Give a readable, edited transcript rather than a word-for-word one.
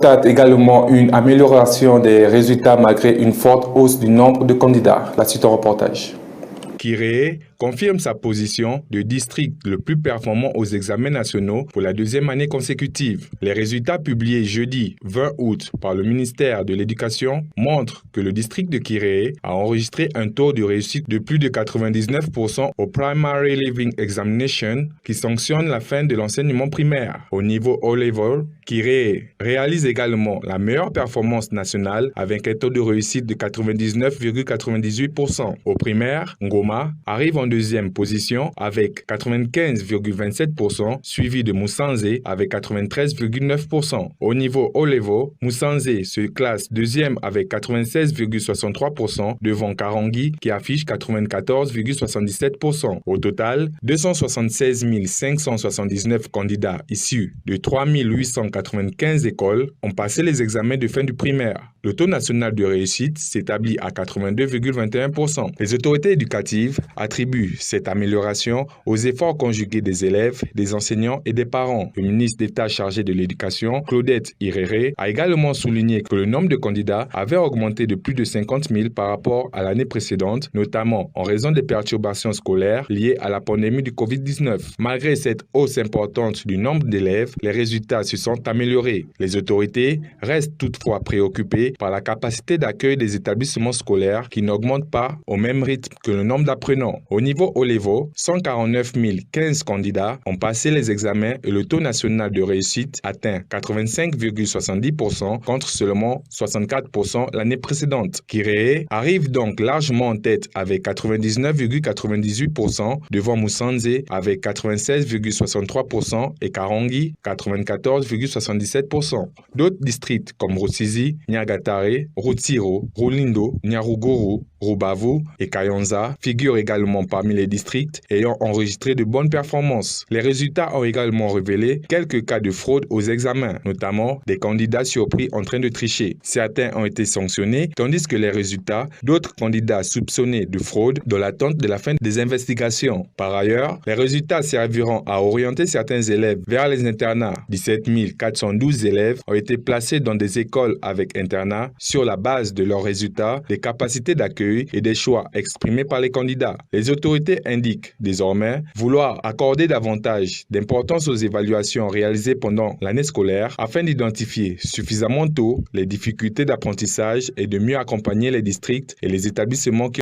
Constate également une amélioration des résultats malgré une forte hausse du nombre de candidats. La suite au reportage. Kiré confirme sa position de district le plus performant aux examens nationaux pour la deuxième année consécutive. Les résultats publiés jeudi 20 août par le ministère de l'Éducation montrent que le district de Kiré a enregistré un taux de réussite de plus de 99% au Primary Leaving Examination qui sanctionne la fin de l'enseignement primaire. Au niveau O-Level, Kiré réalise également la meilleure performance nationale avec un taux de réussite de 99,98%. Au primaire, Ngoma arrive en deuxième position avec 95,27%, suivi de Musanze avec 93,9%. Au niveau O-Level, Musanze se classe deuxième avec 96,63% devant Karongi qui affiche 94,77%. Au total, 276 579 candidats issus de 3 895 écoles ont passé les examens de fin du primaire. Le taux national de réussite s'établit à 82,21%. Les autorités éducatives attribue cette amélioration aux efforts conjugués des élèves, des enseignants et des parents. Le ministre d'État chargé de l'Éducation, Claudette Iréré, a également souligné que le nombre de candidats avait augmenté de plus de 50 000 par rapport à l'année précédente, notamment en raison des perturbations scolaires liées à la pandémie du Covid-19. Malgré cette hausse importante du nombre d'élèves, les résultats se sont améliorés. Les autorités restent toutefois préoccupées par la capacité d'accueil des établissements scolaires qui n'augmente pas au même rythme que le nombre d'apprenants. Au niveau O-Level, 149 015 candidats ont passé les examens et le taux national de réussite atteint 85,70% contre seulement 64% l'année précédente. Kiré arrive donc largement en tête avec 99,98% devant Musanze avec 96,63% et Karongi 94,77%. D'autres districts comme Rusizi, Nyagatare, Rutiro, Rulindo, Nyaruguru, Rubavu et Kayonza figurent également parmi les districts ayant enregistré de bonnes performances. Les résultats ont également révélé quelques cas de fraude aux examens, notamment des candidats surpris en train de tricher. Certains ont été sanctionnés, tandis que les résultats d'autres candidats soupçonnés de fraude dans l'attente de la fin des investigations. Par ailleurs, les résultats serviront à orienter certains élèves vers les internats. 17 412 élèves ont été placés dans des écoles avec internat sur la base de leurs résultats, des capacités d'accueil et des choix exprimés par les candidats. Les autorités indiquent désormais vouloir accorder davantage d'importance aux évaluations réalisées pendant l'année scolaire afin d'identifier suffisamment tôt les difficultés d'apprentissage et de mieux accompagner les districts et les établissements qui